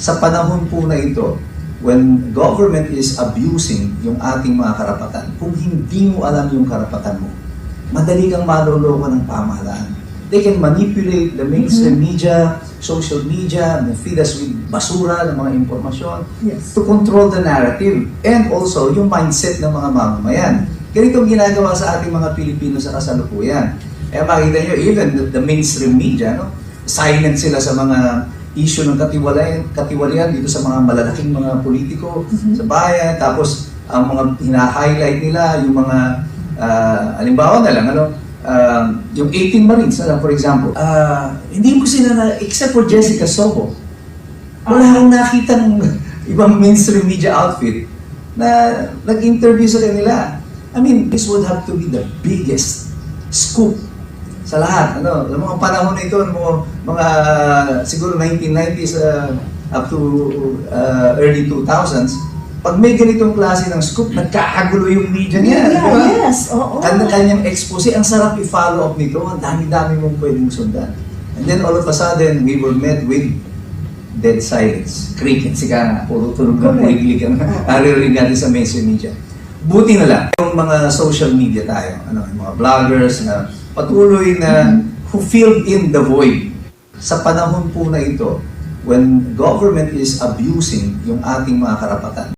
Sa panahon po na ito, when government is abusing yung ating mga karapatan, kung hindi mo alam yung karapatan mo, madali kang maloloko ng pamahalaan. They can manipulate the mainstream media, social media, and feed us with basura ng mga impormasyon to control the narrative and also yung mindset ng mga mamamayan. Ganito ang ginagawa sa ating mga Pilipino sa kasalukuyan. Kaya makita nyo, even the mainstream media, no? Silent sila sa mga issue ng katiwalian dito sa mga malalaking mga politiko sa bayan. Tapos, ang mga hina-highlight nila, yung mga, halimbawa na lang, yung 18 Marines, for example, hindi mo sila na, except for Jessica Soho, wala akong nakita ng ibang mainstream media outfit na nag-interview sa kanila. I mean, this would have to be the biggest scoop sa lahat. Sa mga panahon na ito, mga siguro 1990s up to early 2000s, pag may ganitong klase ng scoop, nagkakagulo yung media niya. Yes, oo. Ang kanyang expose, ang sarap i-follow up nito, ang dami-dami mong pwedeng sundan. And then all of a sudden, we were met with dead silence. Crickets, sika, puro tulog na mahigilig ang naririnig natin sa mainstream media. Buti na lang, yung mga social media tayo, yung mga vloggers na patuloy na who filled in the void. Sa panahon po na ito, when government is abusing yung ating mga karapatan,